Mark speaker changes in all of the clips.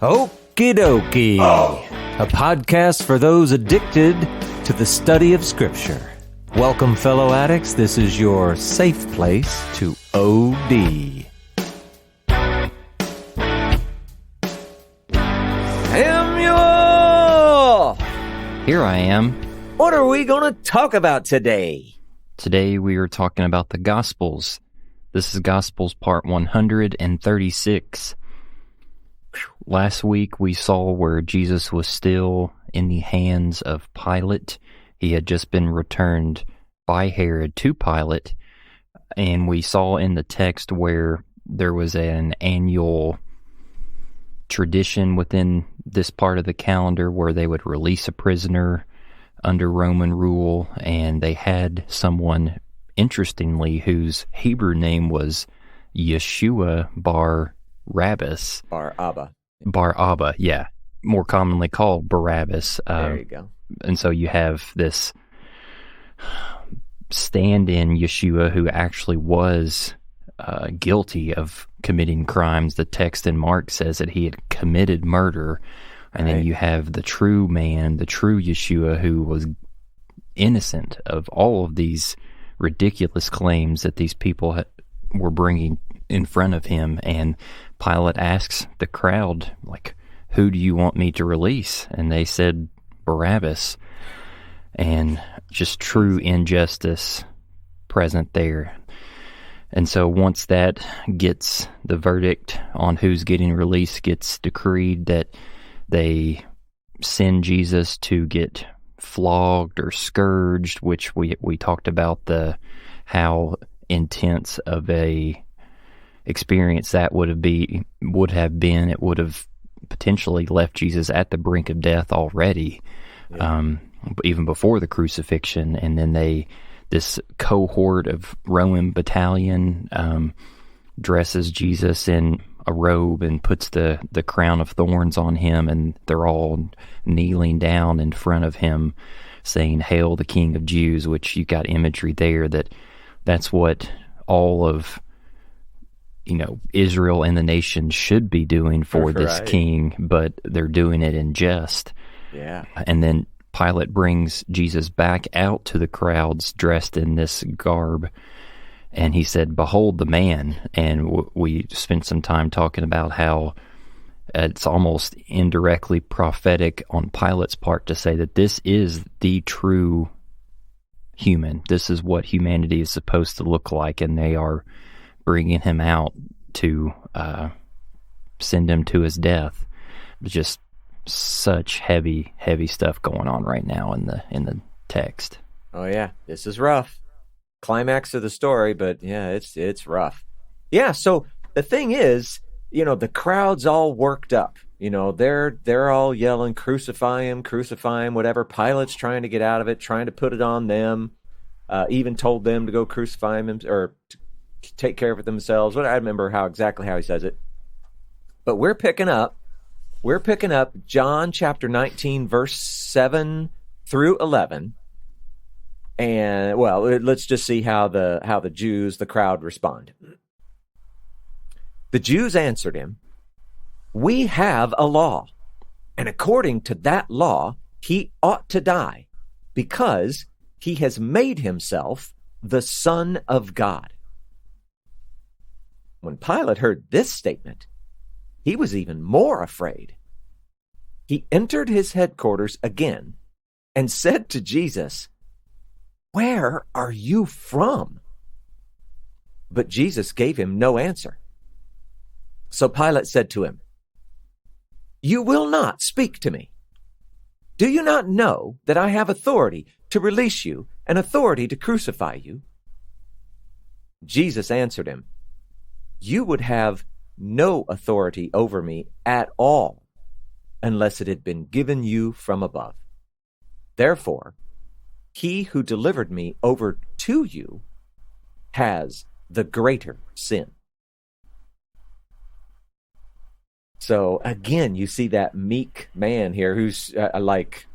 Speaker 1: Okie dokie. A podcast for those addicted to the study of Scripture. Welcome, fellow addicts. This is your safe place to OD. Samuel!
Speaker 2: Here I am.
Speaker 1: What are we going to talk about today?
Speaker 2: Today we are talking about the Gospels. This is Gospels part 136. Last week we saw where Jesus was still in the hands of Pilate. He had just been returned by Herod to Pilate, and we saw in the text where there was an annual tradition within this part of the calendar where they would release a prisoner under Roman rule, and they had someone, interestingly, whose Hebrew name was Yeshua Bar Abba, yeah. More commonly called Barabbas.
Speaker 1: There you go.
Speaker 2: And so you have this stand-in Yeshua who actually was guilty of committing crimes. The text in Mark says that he had committed murder. And then you have the true man, the true Yeshua, who was innocent of all of these ridiculous claims that these people were bringing in front of him. And Pilate asks the crowd, like, who do you want me to release? And they said Barabbas. And just true injustice present there. And so once that gets, the verdict on who's getting released gets decreed, that they send Jesus to get flogged or scourged, which we talked about how intense of a experience that would have been. It would have potentially left Jesus at the brink of death already, even before the crucifixion. And then this cohort of Roman battalion dresses Jesus in a robe and puts the crown of thorns on him, and they're all kneeling down in front of him saying, "Hail the King of Jews," which you got imagery there that's what all of Israel and the nation should be doing for this king, but they're doing it in jest.
Speaker 1: Yeah.
Speaker 2: And then Pilate brings Jesus back out to the crowds dressed in this garb, and he said, "Behold the man." And we spent some time talking about how it's almost indirectly prophetic on Pilate's part to say that this is the true human. This is what humanity is supposed to look like, and they are bringing him out to send him to his death. Just such heavy stuff going on right now in the text.
Speaker 1: Oh yeah, this is rough. Climax of the story, but yeah, it's rough. Yeah, so the thing is, the crowd's all worked up. They're all yelling, crucify him, whatever. Pilate's trying to get out of it, trying to put it on them. Even told them to go crucify him or to take care of it themselves. I remember exactly how he says it. But we're picking up John chapter 19, verse 7 through 11. And, well, let's just see how the Jews, the crowd, respond. The Jews answered him, "We have a law, and according to that law, he ought to die, because he has made himself the Son of God." When Pilate heard this statement, he was even more afraid. He entered his headquarters again and said to Jesus, "Where are you from?" But Jesus gave him no answer. So Pilate said to him, "You will not speak to me. Do you not know that I have authority to release you and authority to crucify you?" Jesus answered him, "You would have no authority over me at all unless it had been given you from above. Therefore, he who delivered me over to you has the greater sin." So again, you see that meek man here who's like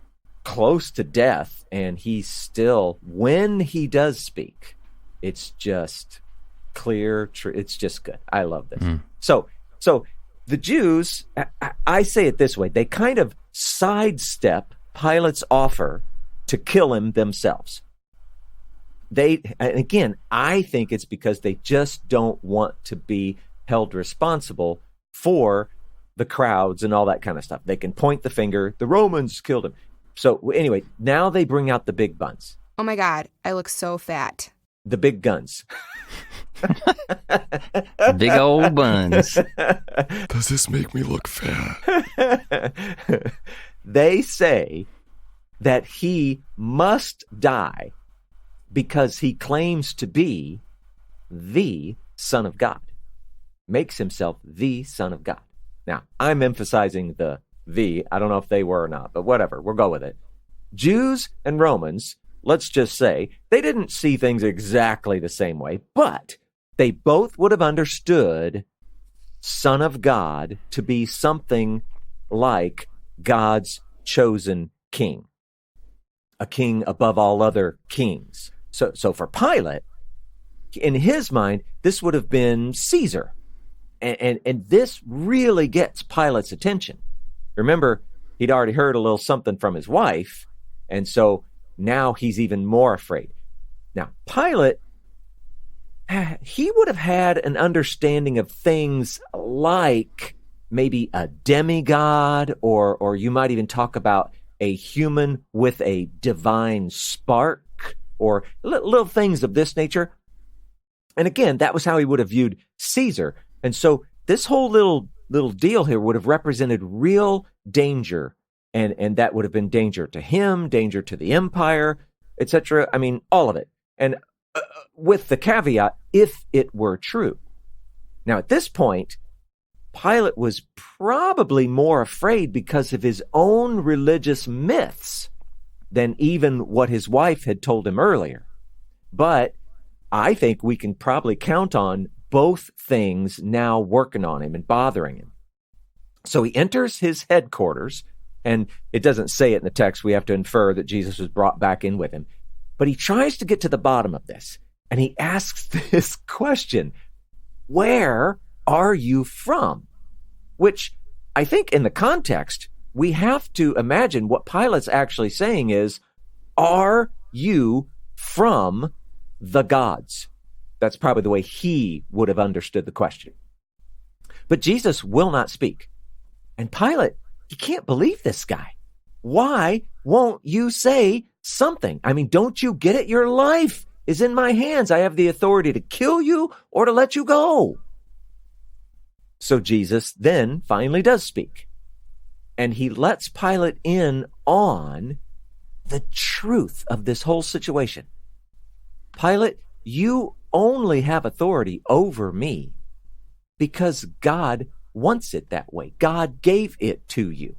Speaker 1: close to death, and he's still, when he does speak, it's just clear. It's just good. I love this. So the Jews, I say it this way, they kind of sidestep Pilate's offer to kill him themselves. Again, I think it's because they just don't want to be held responsible for the crowds and all that kind of stuff. They can point the finger, the Romans killed him. So anyway, now they bring out the big buns.
Speaker 3: Oh my God, I look so fat.
Speaker 1: The big guns.
Speaker 2: Big old buns.
Speaker 4: Does this make me look fat?
Speaker 1: They say that he must die because he claims to be the Son of God. Makes himself the Son of God. Now, I'm emphasizing the. I don't know if they were or not, but whatever, we'll go with it. Jews and Romans, let's just say, they didn't see things exactly the same way, but they both would have understood Son of God to be something like God's chosen king, a king above all other kings. So for Pilate, in his mind, this would have been Caesar. And this really gets Pilate's attention. Remember, he'd already heard a little something from his wife, and so now he's even more afraid. Now, Pilate, he would have had an understanding of things like maybe a demigod, or you might even talk about a human with a divine spark, or little things of this nature. And again, that was how he would have viewed Caesar. And so this whole little deal here would have represented real danger, and that would have been danger to him, danger to the empire, etc. I mean, all of it. And with the caveat, if it were true. Now, at this point, Pilate was probably more afraid because of his own religious myths than even what his wife had told him earlier. But I think we can probably count on both things now working on him and bothering him. So he enters his headquarters, and it doesn't say it in the text. We have to infer that Jesus was brought back in with him. But he tries to get to the bottom of this, and he asks this question, where are you from? Which I think in the context, we have to imagine what Pilate's actually saying is, are you from the gods? That's probably the way he would have understood the question. But Jesus will not speak. And Pilate, he can't believe this guy. Why won't you say something? I mean, don't you get it? Your life is in my hands. I have the authority to kill you or to let you go. So Jesus then finally does speak. And he lets Pilate in on the truth of this whole situation. Pilate, you only have authority over me because God wants it that way. God gave it to you.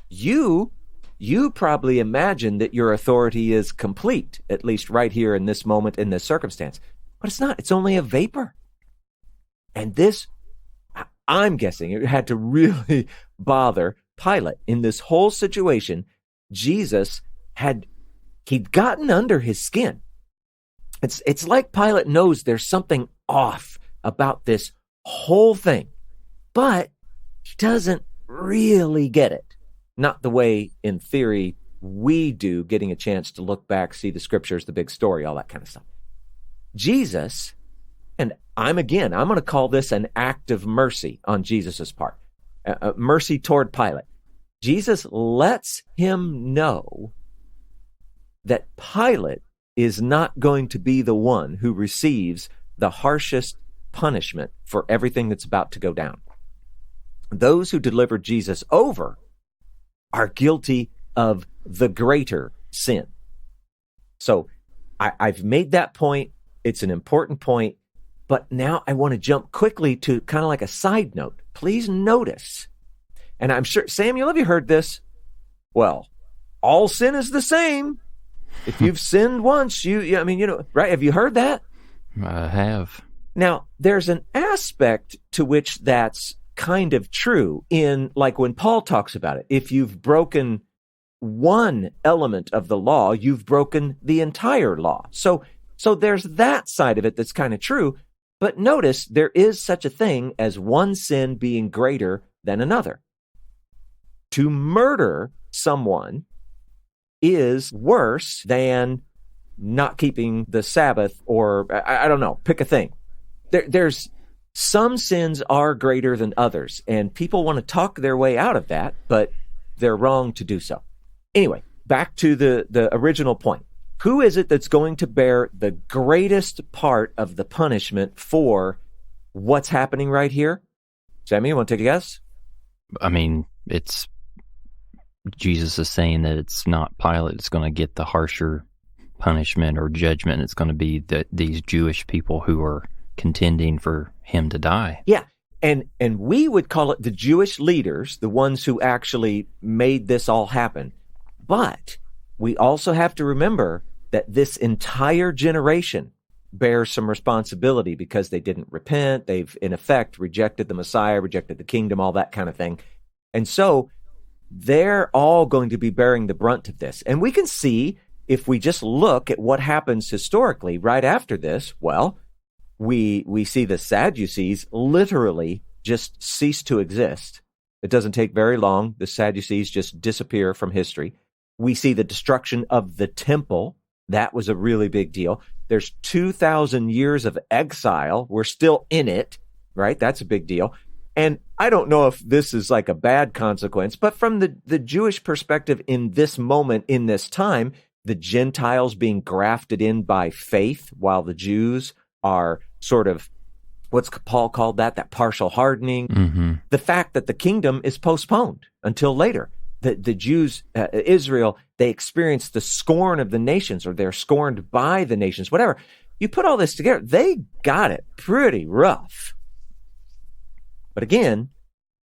Speaker 1: You probably imagine that your authority is complete, at least right here in this moment, in this circumstance. But it's not. It's only a vapor. And this, I'm guessing, it had to really bother Pilate. In this whole situation, Jesus he'd gotten under his skin. It's like Pilate knows there's something off about this whole thing, but he doesn't really get it. Not the way, in theory, we do, getting a chance to look back, see the scriptures, the big story, all that kind of stuff. Jesus, and I'm going to call this an act of mercy on Jesus's part, mercy toward Pilate. Jesus lets him know that Pilate is not going to be the one who receives the harshest punishment for everything that's about to go down. Those who delivered Jesus over are guilty of the greater sin. So I've made that point. It's an important point. But now I want to jump quickly to kind of like a side note. Please notice, and I'm sure, Samuel, have you heard this? Well, all sin is the same. If you've sinned once, right? Have you heard that?
Speaker 2: I have.
Speaker 1: Now, there's an aspect to which that's kind of true in, like when Paul talks about it. If you've broken one element of the law, you've broken the entire law. So there's that side of it that's kind of true. But notice there is such a thing as one sin being greater than another. To murder someone is worse than not keeping the Sabbath, or I don't know, pick a thing. There's some sins are greater than others, and people want to talk their way out of that, but they're wrong to do so. Anyway, back to the original point. Who is it that's going to bear the greatest part of the punishment for what's happening right here? Sammy, you want to take a guess?
Speaker 2: I mean, it's Jesus is saying that it's not Pilate that's going to get the harsher punishment or judgment. It's going to be these Jewish people who are contending for him to die.
Speaker 1: Yeah, and we would call it the Jewish leaders, the ones who actually made this all happen. But we also have to remember that this entire generation bears some responsibility because they didn't repent. They've, in effect, rejected the Messiah, rejected the kingdom, all that kind of thing. And so they're all going to be bearing the brunt of this. And we can see, if we just look at what happens historically right after this, well, we see the Sadducees literally just cease to exist. It doesn't take very long. The Sadducees just disappear from history. We see the destruction of the temple. That was a really big deal. There's 2,000 years of exile. We're still in it, right? That's a big deal. And I don't know if this is like a bad consequence, but from the Jewish perspective in this moment, in this time, the Gentiles being grafted in by faith while the Jews are sort of, what's Paul called that partial hardening.
Speaker 2: Mm-hmm.
Speaker 1: The fact that the kingdom is postponed until later. The Jews, Israel, they experience the scorn of the nations, or they're scorned by the nations, whatever. You put all this together, they got it pretty rough. But again,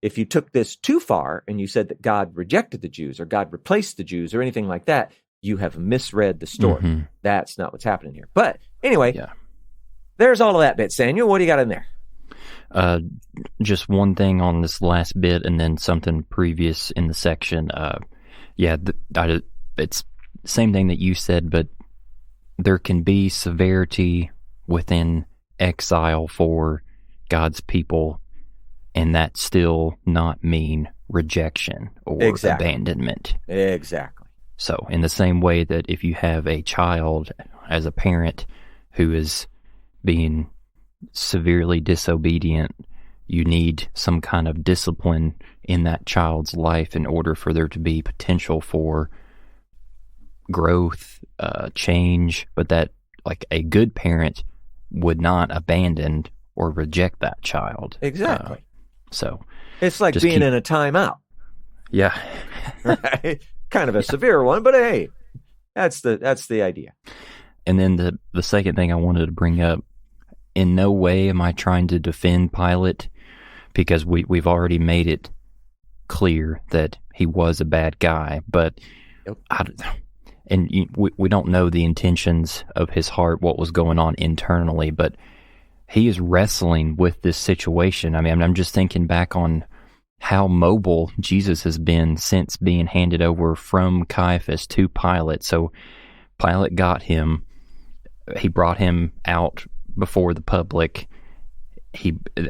Speaker 1: if you took this too far and you said that God rejected the Jews or God replaced the Jews or anything like that, you have misread the story.
Speaker 2: Mm-hmm.
Speaker 1: That's not what's happening here. But anyway, There's all of that bit. Samuel, what do you got in there?
Speaker 2: Just one thing on this last bit, and then something previous in the section. It's same thing that you said, but there can be severity within exile for God's people, and that still not mean rejection or abandonment.
Speaker 1: Exactly.
Speaker 2: So in the same way that if you have a child as a parent who is being severely disobedient, you need some kind of discipline in that child's life in order for there to be potential for growth, change, but that like a good parent would not abandon or reject that child.
Speaker 1: Exactly.
Speaker 2: So
Speaker 1: it's like being in a timeout.
Speaker 2: Yeah.
Speaker 1: Right? Kind of a severe one, but hey, that's the idea.
Speaker 2: And then the second thing I wanted to bring up, in no way am I trying to defend Pilate, because we've already made it clear that he was a bad guy, but we don't know the intentions of his heart, what was going on internally, but he is wrestling with this situation. I mean, I'm just thinking back on how mobile Jesus has been since being handed over from Caiaphas to Pilate. So Pilate got him. He brought him out before the public.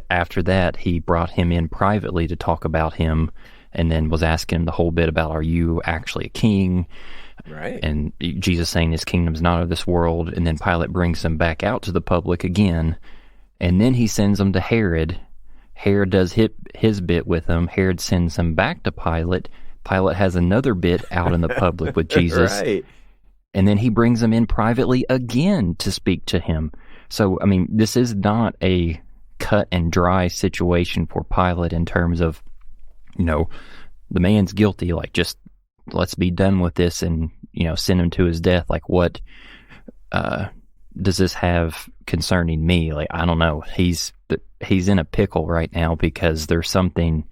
Speaker 2: After that, he brought him in privately to talk about him, and then was asking him the whole bit about, are you actually a king?
Speaker 1: Right.
Speaker 2: And Jesus saying his kingdom's not of this world. And then Pilate brings him back out to the public again, and then he sends him to Herod. Herod does his bit with him. Herod sends him back to Pilate. Pilate has another bit out in the public with Jesus.
Speaker 1: Right.
Speaker 2: And then he brings him in privately again to speak to him. So, I mean, this is not a cut and dry situation for Pilate in terms of, the man's guilty, like, just let's be done with this and, send him to his death. Like, what does this have concerning me? Like, I don't know. He's in a pickle right now because there's something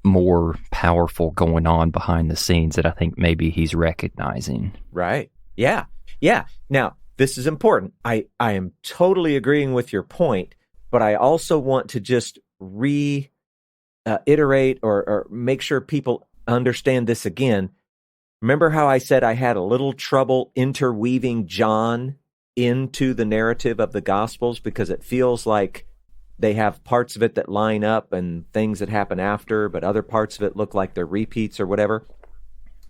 Speaker 2: more powerful going on behind the scenes that I think maybe he's recognizing.
Speaker 1: Right. Yeah. Yeah. Now, this is important. I am totally agreeing with your point, but I also want to just reiterate or make sure people understand this again. Remember how I said I had a little trouble interweaving John into the narrative of the Gospels because it feels like they have parts of it that line up and things that happen after, but other parts of it look like they're repeats or whatever.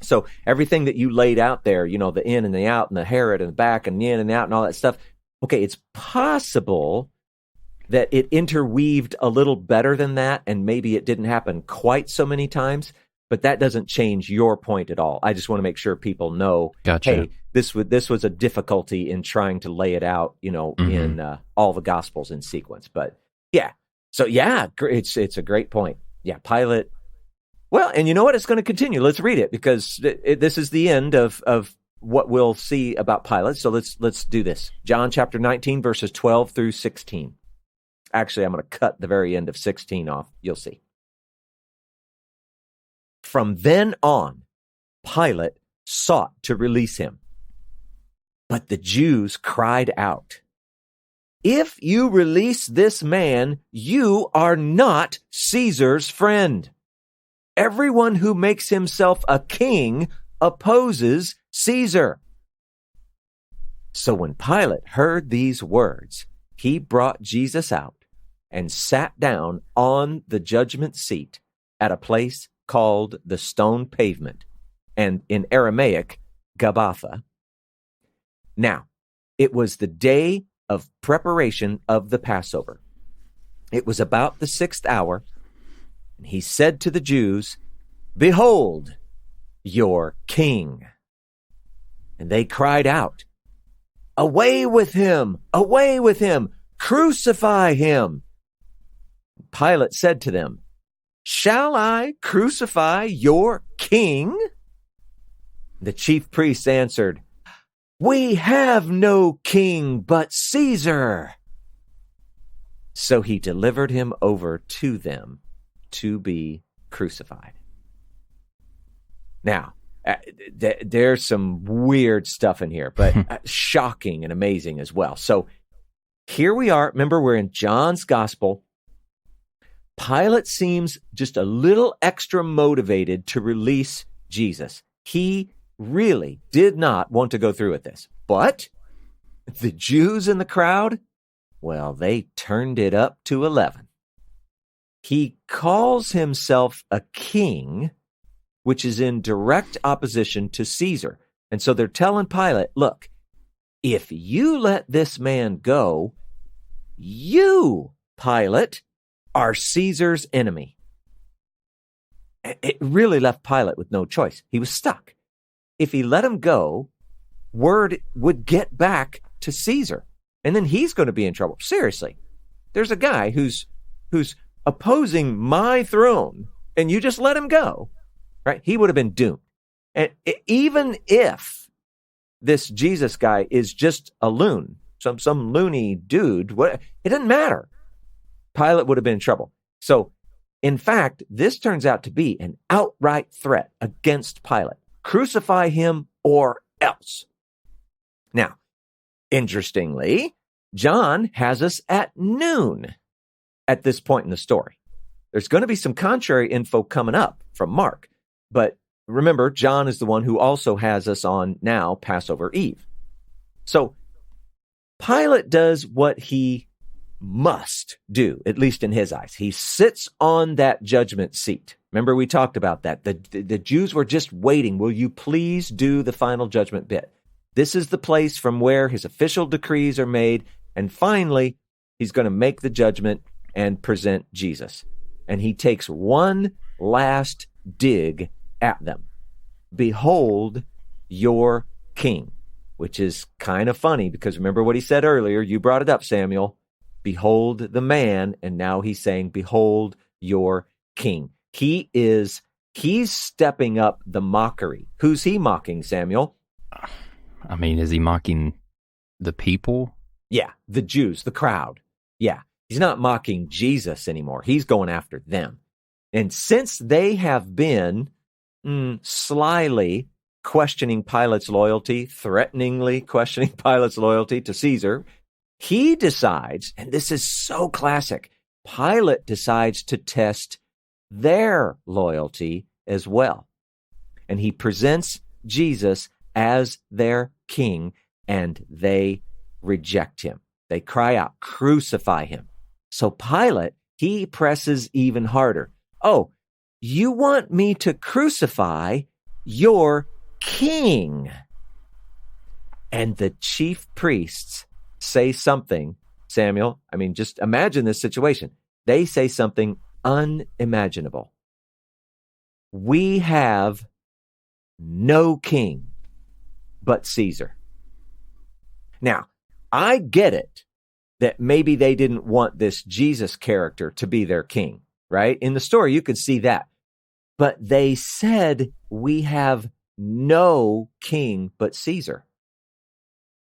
Speaker 1: So everything that you laid out there, the in and the out and the Herod and the back and the in and the out and all that stuff, okay, it's possible that it interweaved a little better than that, and maybe it didn't happen quite so many times, but that doesn't change your point at all. I just want to make sure people know,
Speaker 2: Gotcha.
Speaker 1: Hey, this was a difficulty in trying to lay it out, in all the Gospels in sequence. But yeah, so yeah, it's a great point. Yeah, Pilate. Well, and you know what? It's going to continue. Let's read it because this is the end of what we'll see about Pilate. So let's do this. John chapter 19, verses 12 through 16. Actually, I'm going to cut the very end of 16 off. You'll see. From then on, Pilate sought to release him. But the Jews cried out, "If you release this man, you are not Caesar's friend. Everyone who makes himself a king opposes Caesar." So when Pilate heard these words, he brought Jesus out and sat down on the judgment seat at a place called the Stone Pavement, and in Aramaic, Golgotha. Now, it was the day of preparation of the Passover. It was about the 6th hour, and he said to the Jews, "Behold, your king." And they cried out, "Away with him! Away with him! Crucify him!" Pilate said to them, "Shall I crucify your king?" The chief priests answered, "We have no king but Caesar." So he delivered him over to them to be crucified. Now, there's some weird stuff in here, but shocking and amazing as well. So here we are. Remember, we're in John's gospel. Pilate seems just a little extra motivated to release Jesus. He really did not want to go through with this. But the Jews in the crowd, well, they turned it up to 11. He calls himself a king, which is in direct opposition to Caesar. And so they're telling Pilate, look, if you let this man go, you, Pilate, are Caesar's enemy. It really left Pilate with no choice. He was stuck. If he let him go, word would get back to Caesar, and then he's going to be in trouble. Seriously, there's a guy who's opposing my throne, and you just let him go, right? He would have been doomed. And even if this Jesus guy is just a loon, some loony dude, it doesn't matter. Pilate would have been in trouble. So, in fact, this turns out to be an outright threat against Pilate. Crucify him or else. Now, interestingly, John has us at noon at this point in the story. There's going to be some contrary info coming up from Mark. But remember, John is the one who also has us on now Passover Eve. So Pilate does what he must do, at least in his eyes. He sits on that judgment seat. Remember, we talked about that. The Jews were just waiting. Will you please do the final judgment bit? This is the place from where his official decrees are made. And finally, he's going to make the judgment and present Jesus. And he takes one last dig at them. Behold your king, which is kind of funny because remember what he said earlier. You brought it up, Samuel. Behold the man, and now he's saying, behold your king. He's stepping up the mockery. Who's he mocking, Samuel?
Speaker 2: I mean, is he mocking the people?
Speaker 1: Yeah, the Jews, the crowd. Yeah, he's not mocking Jesus anymore. He's going after them. And since they have been slyly questioning Pilate's loyalty, threateningly questioning Pilate's loyalty to Caesar, he decides, and this is so classic, Pilate decides to test their loyalty as well. And he presents Jesus as their king, and they reject him. They cry out, crucify him. So Pilate, he presses even harder. Oh, you want me to crucify your king? And the chief priests say something, Samuel, I mean, just imagine this situation. They say something unimaginable. We have no king but Caesar. Now, I get it that maybe they didn't want this Jesus character to be their king, right? In the story, you could see that. But they said, we have no king but Caesar.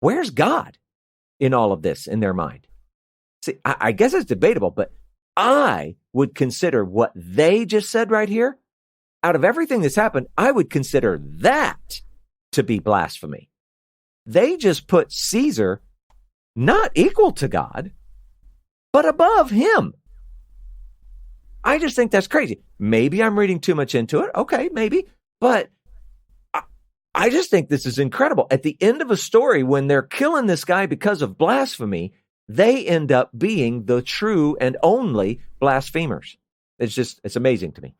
Speaker 1: Where's God in all of this in their mind? See, I guess it's debatable, but I would consider what they just said right here, out of everything that's happened, I would consider that to be blasphemy. They just put Caesar not equal to God, but above him. I just think that's crazy. Maybe I'm reading too much into it. Okay, maybe. But I just think this is incredible. At the end of a story, when they're killing this guy because of blasphemy, they end up being the true and only blasphemers. It's amazing to me.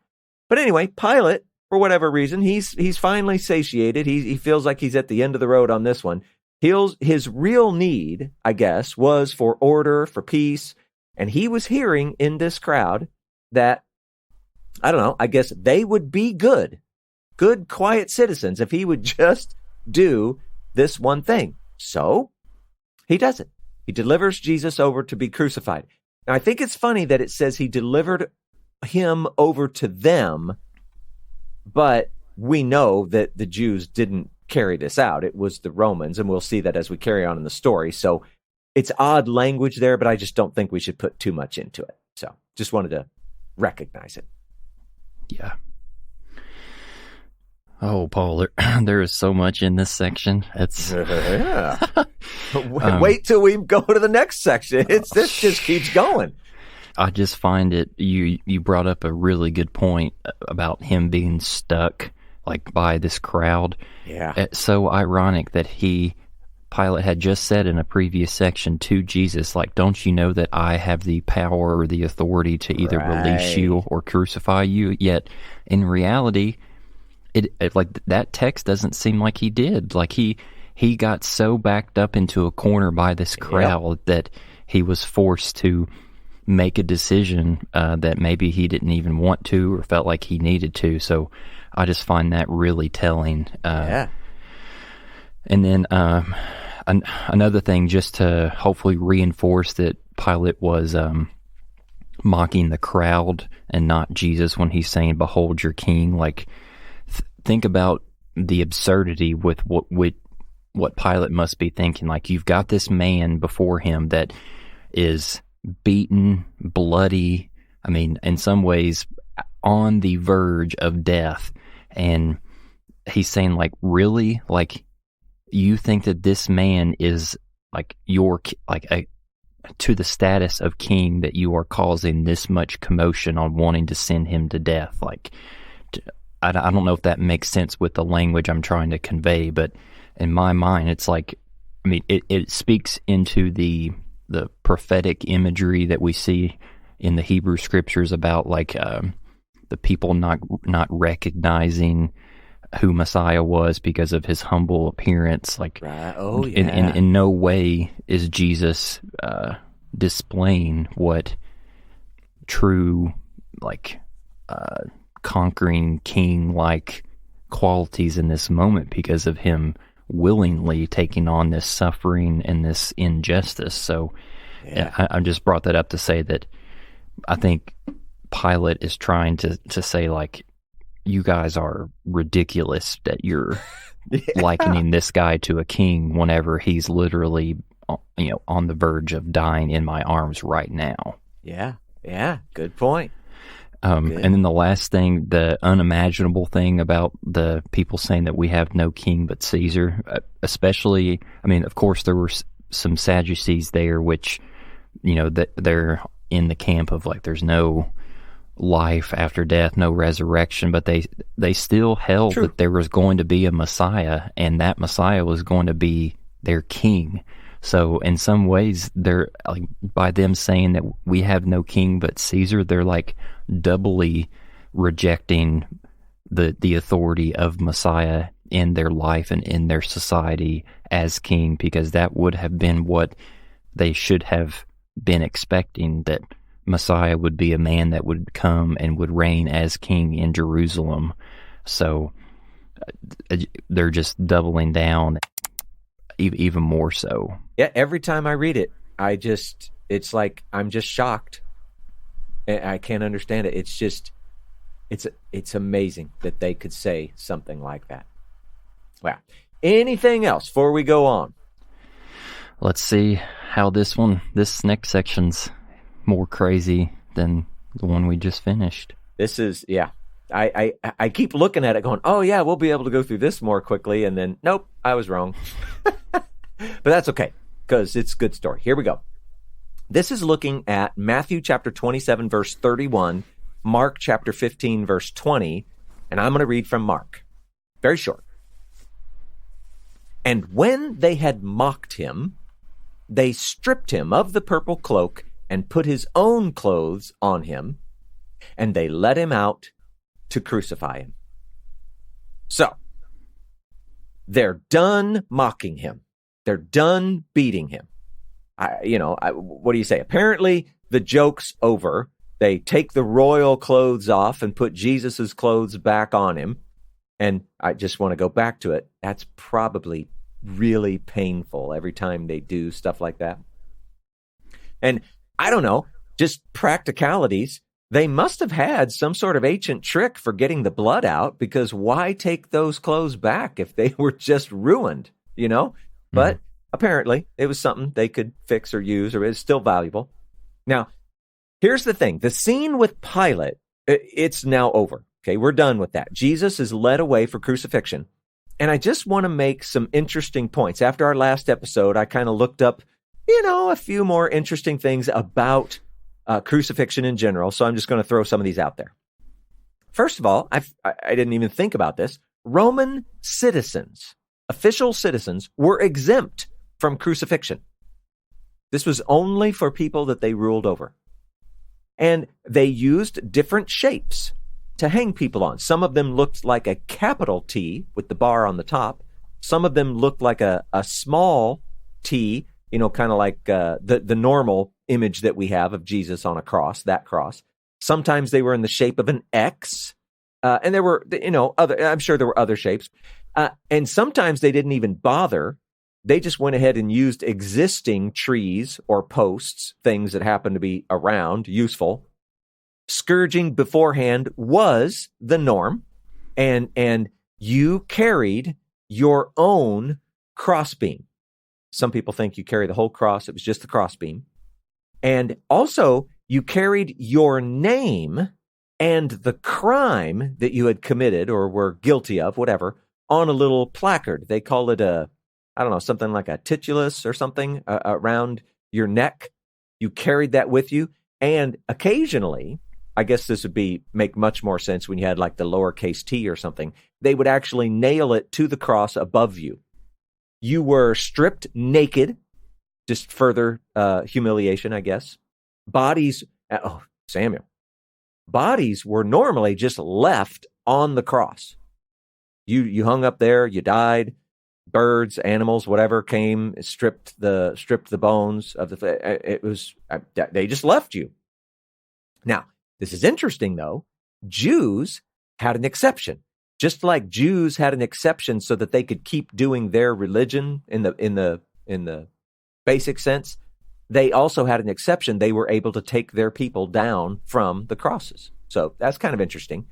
Speaker 1: But anyway, Pilate, for whatever reason, he's finally satiated. He feels like he's at the end of the road on this one. His real need, I guess, was for order, for peace. And he was hearing in this crowd that, I don't know, I guess they would be good, quiet citizens if he would just do this one thing. So he does it. He delivers Jesus over to be crucified. Now, I think it's funny that it says he delivered him over to them, but we know that the Jews didn't carry this out. It was the Romans, and we'll see that as we carry on in the story. So it's odd language there, but I just don't think we should put too much into it. So just wanted to recognize it.
Speaker 2: Yeah. Oh, Paul, there is so much in this section. It's
Speaker 1: yeah. Wait till we go to the next section. This just keeps going.
Speaker 2: I just find it. You brought up a really good point about him being stuck, like, by this crowd.
Speaker 1: Yeah.
Speaker 2: It's so ironic that Pilate had just said in a previous section to Jesus, like, don't you know that I have the power or the authority to either release you or crucify you? Yet, in reality, it like that text doesn't seem like he did. Like he got so backed up into a corner by this crowd that he was forced to make a decision that maybe he didn't even want to or felt like he needed to. So I just find that really telling. And then another thing, just to hopefully reinforce that Pilate was mocking the crowd and not Jesus when he's saying, "Behold your king." Like, think about the absurdity with what Pilate must be thinking. Like, you've got this man before him that is beaten, bloody, I mean, in some ways on the verge of death, and he's saying, like, really? Like, you think that this man is like to the status of king, that you are causing this much commotion on wanting to send him to death? Like, I don't know if that makes sense with the language I'm trying to convey, but in my mind, it's like, I mean, it speaks into the prophetic imagery that we see in the Hebrew scriptures about, like, the people not recognizing who Messiah was because of his humble appearance. Like, in no way is Jesus displaying what true, like, conquering king-like qualities in this moment because of him willingly taking on this suffering and this injustice. So I just brought that up to say that I think Pilate is trying to say, like, you guys are ridiculous that you're likening this guy to a king whenever he's literally, on the verge of dying in my arms right now.
Speaker 1: Yeah, good point.
Speaker 2: And then the last thing, the unimaginable thing about the people saying that we have no king but Caesar, especially, I mean, of course, there were some Sadducees there, which, that they're in the camp of, like, there's no life after death, no resurrection, but they still held that there was going to be a Messiah, and that Messiah was going to be their king. So in some ways, they're like, by them saying that we have no king but Caesar, they're like doubly rejecting the authority of Messiah in their life and in their society as king, because that would have been what they should have been expecting, that Messiah would be a man that would come and would reign as king in Jerusalem. So they're just doubling down even more so.
Speaker 1: Yeah, every time I read it, it's like I'm just shocked. I can't understand it. It's just, it's amazing that they could say something like that. Wow. Anything else before we go on?
Speaker 2: Let's see how this next section's more crazy than the one we just finished.
Speaker 1: This is, yeah. I keep looking at it going, oh yeah, we'll be able to go through this more quickly, and then, nope, I was wrong. But that's okay, because it's a good story. Here we go. This is looking at Matthew chapter 27, verse 31, Mark chapter 15, verse 20, and I'm going to read from Mark. Very short. And when they had mocked him, they stripped him of the purple cloak and put his own clothes on him, and they led him out to crucify him. So, they're done mocking him. They're done beating him. What do you say? Apparently, the joke's over. They take the royal clothes off and put Jesus's clothes back on him. And I just want to go back to it. That's probably really painful every time they do stuff like that. And I don't know, just practicalities. They must have had some sort of ancient trick for getting the blood out, because why take those clothes back if they were just ruined, But apparently it was something they could fix or use, or is still valuable. Now, here's the thing. The scene with Pilate, it's now over. Okay, we're done with that. Jesus is led away for crucifixion. And I just want to make some interesting points. After our last episode, I kind of looked up, a few more interesting things about crucifixion in general. So I'm just going to throw some of these out there. First of all, I didn't even think about this. Roman citizens, official citizens, were exempt from crucifixion. This was only for people that they ruled over. And they used different shapes to hang people on. Some of them looked like a capital T with the bar on the top. Some of them looked like a small T, kind of like the normal image that we have of Jesus on a cross, that cross. Sometimes they were in the shape of an X. And there were, I'm sure there were other shapes. And sometimes they didn't even bother. They just went ahead and used existing trees or posts, things that happened to be around, useful. Scourging beforehand was the norm, and you carried your own crossbeam. Some people think you carry the whole cross. It was just the crossbeam. And also, you carried your name and the crime that you had committed or were guilty of, whatever, on a little placard. They call it something like a titulus or something around your neck. You carried that with you. And occasionally, I guess this would make much more sense when you had like the lowercase t or something, they would actually nail it to the cross above you. You were stripped naked, just further humiliation, I guess. Bodies were normally just left on the cross. You hung up there, you died. Birds, animals, whatever came, stripped the bones of they just left you. Now, this is interesting though. Jews had an exception. Just like Jews had an exception so that they could keep doing their religion in the basic sense, they also had an exception. They were able to take their people down from the crosses. So that's kind of interesting.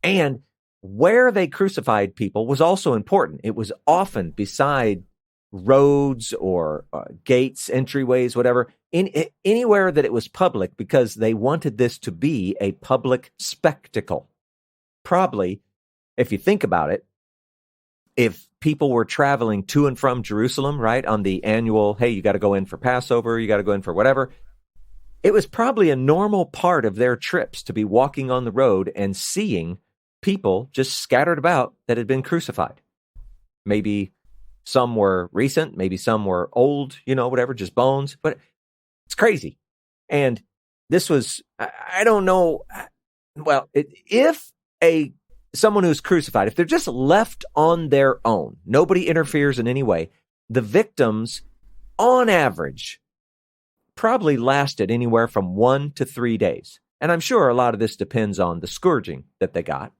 Speaker 1: And where they crucified people was also important. It was often beside roads or gates, entryways, whatever, anywhere that it was public, because they wanted this to be a public spectacle. Probably, if you think about it, if people were traveling to and from Jerusalem, right, on the annual, hey, you got to go in for Passover, you got to go in for whatever, it was probably a normal part of their trips to be walking on the road and seeing people just scattered about that had been crucified. Maybe Some were recent, maybe some were old, whatever, just bones. But it's crazy. And this was, I don't know. Well, if someone who's crucified, if they're just left on their own, nobody interferes in any way, the victims, on average, probably lasted anywhere from 1 to 3 days. And I'm sure a lot of this depends on the scourging that they got.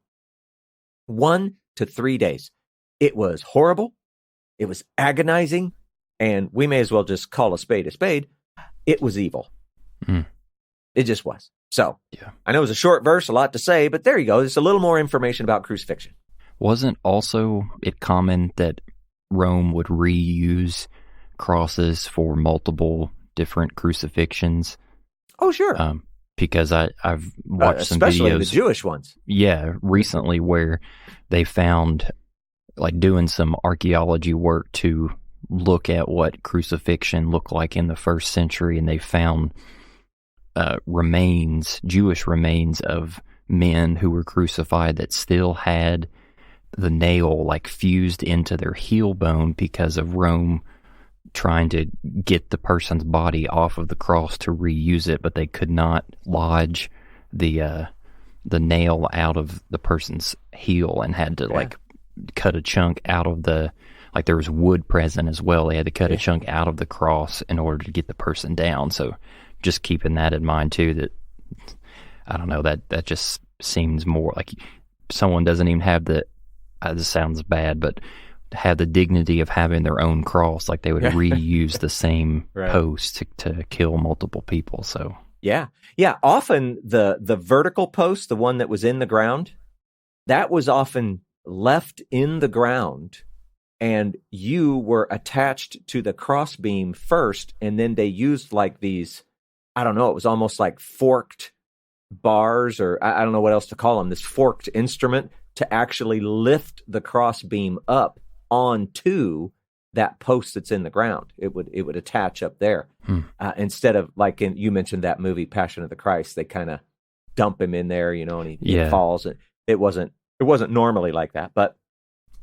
Speaker 1: 1 to 3 days. It was horrible. It was agonizing. And we may as well just call a spade a spade. It was evil.
Speaker 2: Mm.
Speaker 1: It just was. So,
Speaker 2: yeah.
Speaker 1: I know it was a short verse, a lot to say, but there you go. There's a little more information about crucifixion.
Speaker 2: Wasn't also it common that Rome would reuse crosses for multiple different crucifixions?
Speaker 1: Oh, sure.
Speaker 2: Because I've watched some videos.
Speaker 1: Especially the Jewish ones.
Speaker 2: Yeah, recently where they found, like doing some archaeology work to look at what crucifixion looked like in the first century, and they found Jewish remains of men who were crucified that still had the nail like fused into their heel bone because of Rome trying to get the person's body off of the cross to reuse it, but they could not lodge the nail out of the person's heel and had to like cut a chunk out of like there was wood present as well. They had to cut a chunk out of the cross in order to get the person down. So just keeping that in mind too, that I don't know, that just seems more like someone doesn't even have this sounds bad, but have the dignity of having their own cross, like they would reuse the same post to kill multiple people. So
Speaker 1: yeah. Often the vertical post, the one that was in the ground, that was often left in the ground, and you were attached to the crossbeam first, and then they used like these, I don't know, it was almost like forked bars, or I don't know what else to call them, this forked instrument to actually lift the crossbeam up onto that post that's in the ground. It would attach up there instead of like you mentioned that movie Passion of the Christ. They kind of dump him in there, and he falls. And it wasn't normally like that, but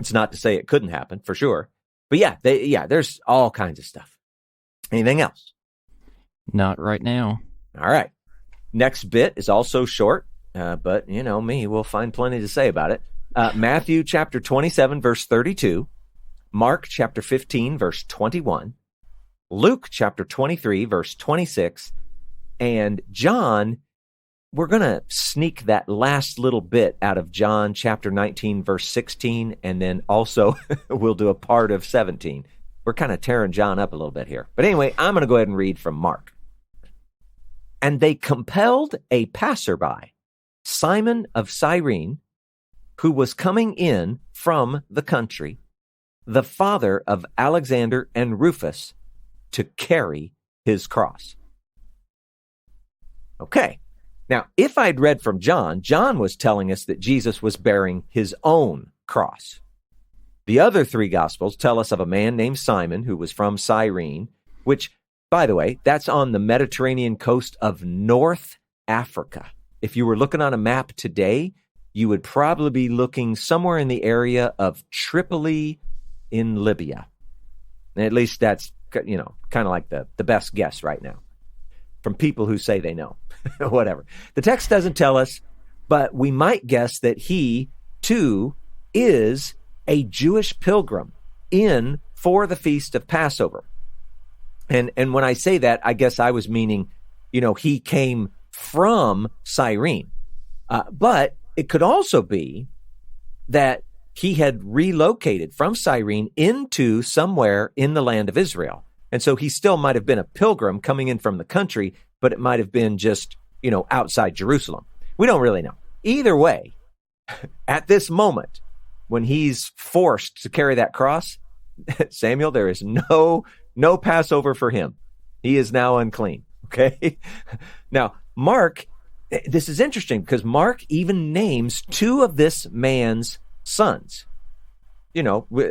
Speaker 1: it's not to say it couldn't happen for sure. But there's all kinds of stuff. Anything else?
Speaker 2: Not right now.
Speaker 1: All right. Next bit is also short, but me, we'll find plenty to say about it. Matthew chapter 27, verse 32. Mark chapter 15, verse 21, Luke chapter 23, verse 26, and John, we're going to sneak that last little bit out of John chapter 19, verse 16, and then also we'll do a part of 17. We're kind of tearing John up a little bit here. But anyway, I'm going to go ahead and read from Mark. And they compelled a passerby, Simon of Cyrene, who was coming in from the country, the father of Alexander and Rufus, to carry his cross. Okay. Now, if I'd read from John, John was telling us that Jesus was bearing his own cross. The other three Gospels tell us of a man named Simon who was from Cyrene, which, by the way, that's on the Mediterranean coast of North Africa. If you were looking on a map today, you would probably be looking somewhere in the area of Tripoli in Libya. At least that's, kind of like the best guess right now from people who say they know. Whatever. The text doesn't tell us, but we might guess that he, too, is a Jewish pilgrim in for the Feast of Passover. And when I say that, I guess I was meaning, he came from Cyrene. But it could also be that he had relocated from Cyrene into somewhere in the land of Israel. And so he still might have been a pilgrim coming in from the country, but it might have been just, outside Jerusalem. We don't really know. Either way, at this moment, when he's forced to carry that cross, Samuel, there is no Passover for him. He is now unclean. Okay. Now, Mark, this is interesting because Mark even names two of this man's sons.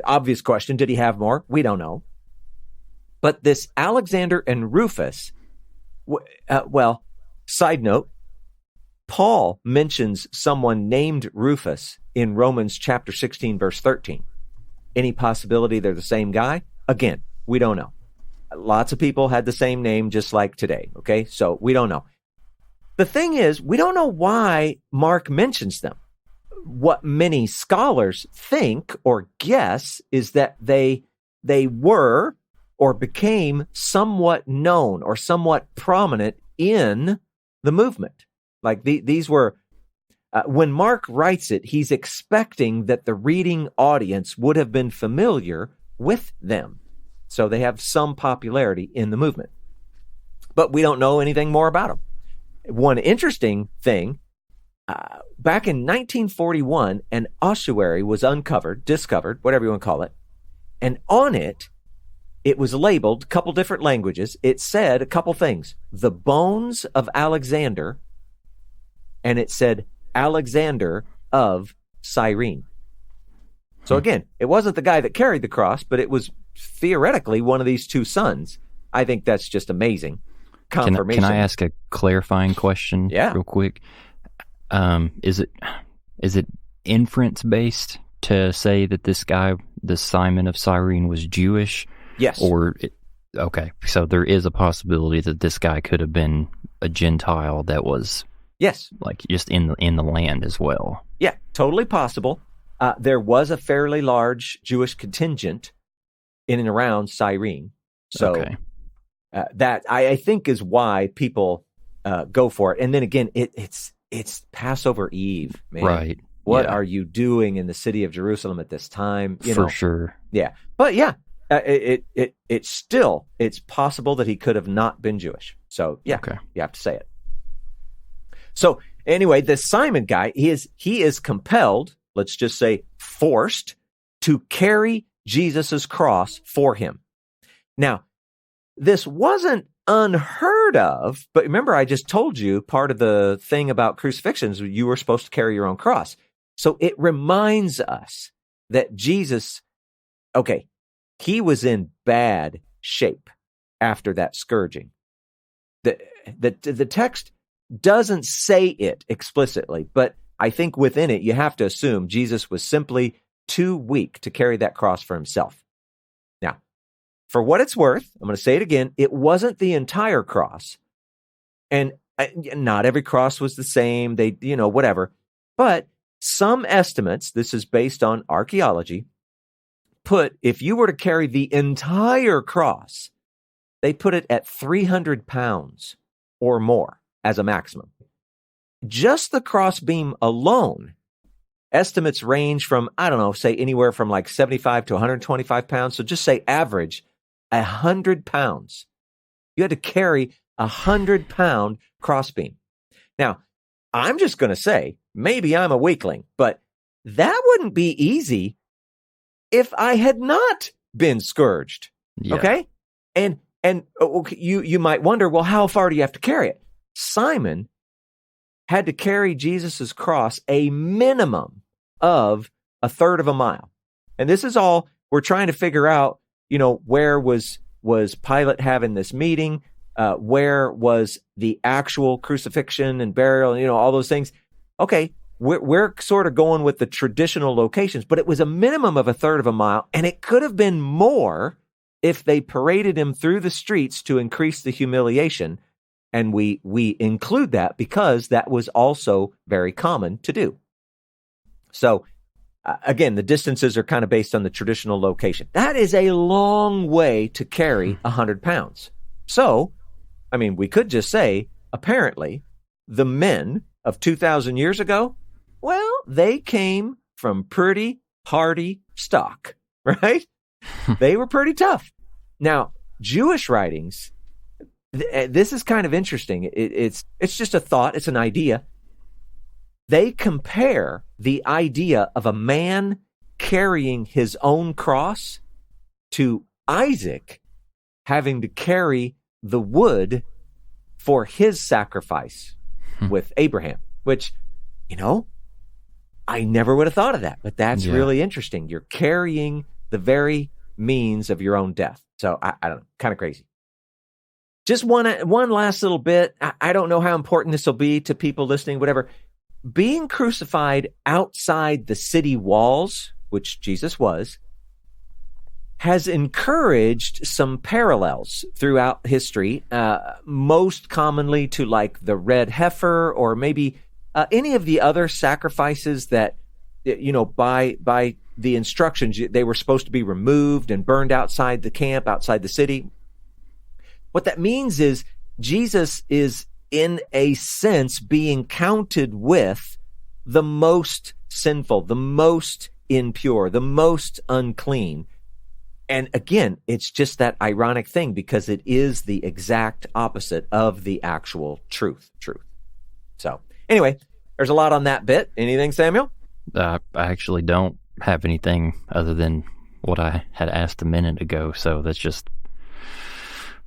Speaker 1: Obvious question, did he have more? We don't know. But this Alexander and Rufus, side note, Paul mentions someone named Rufus in Romans chapter 16, verse 13. Any possibility they're the same guy? Again, we don't know. Lots of people had the same name just like today, okay? So we don't know. The thing is, we don't know why Mark mentions them. What many scholars think or guess is that they were or became somewhat known or somewhat prominent in the movement. Like these were, when Mark writes it, he's expecting that the reading audience would have been familiar with them. So they have some popularity in the movement. But we don't know anything more about them. One interesting thing, back in 1941, an ossuary was discovered, whatever you want to call it. And on it, it was labeled a couple different languages. It said a couple things. The bones of Alexander, and it said Alexander of Cyrene. So again, it wasn't the guy that carried the cross, but it was theoretically one of these two sons. I think that's just amazing. Confirmation.
Speaker 2: Can I ask a clarifying question real quick? Is it inference based to say that this guy, this Simon of Cyrene, was Jewish?
Speaker 1: Yes.
Speaker 2: Okay, so there is a possibility that this guy could have been a Gentile that was like just in the land as well.
Speaker 1: Yeah, totally possible. There was a fairly large Jewish contingent in and around Cyrene. So that I think is why people go for it. And then again, it's Passover Eve, man.
Speaker 2: Right.
Speaker 1: What are you doing in the city of Jerusalem at this time?
Speaker 2: For sure.
Speaker 1: Yeah. But it's possible that he could have not been Jewish. So you have to say it. So anyway, this Simon guy, he is compelled, let's just say forced, to carry Jesus's cross for him. Now, this wasn't unheard of, but remember I just told you part of the thing about crucifixions, you were supposed to carry your own cross. So it reminds us that Jesus, he was in bad shape after that scourging. The text doesn't say it explicitly, but I think within it you have to assume Jesus was simply too weak to carry that cross for himself. Now, for what it's worth, I'm going to say it again, it wasn't the entire cross. And not every cross was the same, whatever. But some estimates, this is based on archaeology, if you were to carry the entire cross, they put it at 300 pounds or more as a maximum. Just the crossbeam alone, estimates range from, say anywhere from like 75 to 125 pounds. So just say average 100 pounds. You had to carry 100-pound crossbeam. Now, I'm just going to say, maybe I'm a weakling, but that wouldn't be easy if I had not been scourged. Yeah. Okay? And you might wonder, well, how far do you have to carry it? Simon had to carry Jesus's cross a minimum of a third of a mile. And this is all we're trying to figure out, where was Pilate having this meeting? Where was the actual crucifixion and burial, all those things? Okay, we're sort of going with the traditional locations, but it was a minimum of a third of a mile, and it could have been more if they paraded him through the streets to increase the humiliation. And we include that because that was also very common to do. So, again, the distances are kind of based on the traditional location. That is a long way to carry 100 pounds. So, we could just say, apparently, the men of 2,000 years ago, well, they came from pretty hardy stock, right? They were pretty tough. Now, Jewish writings, this is kind of interesting. It's just a thought. It's an idea. They compare the idea of a man carrying his own cross to Isaac having to carry the wood for his sacrifice with Abraham, which, I never would have thought of that, but that's really interesting. You're carrying the very means of your own death. So I don't know, kind of crazy. Just one last little bit. I don't know how important this will be to people listening, whatever. Being crucified outside the city walls, which Jesus was, has encouraged some parallels throughout history, most commonly to like the red heifer or maybe any of the other sacrifices that, by the instructions, they were supposed to be removed and burned outside the camp, outside the city. What that means is Jesus is, in a sense, being counted with the most sinful, the most impure, the most unclean. And again, it's just that ironic thing because it is the exact opposite of the actual truth. So anyway, there's a lot on that bit. Anything, Samuel?
Speaker 2: I actually don't have anything other than what I had asked a minute ago. So that's just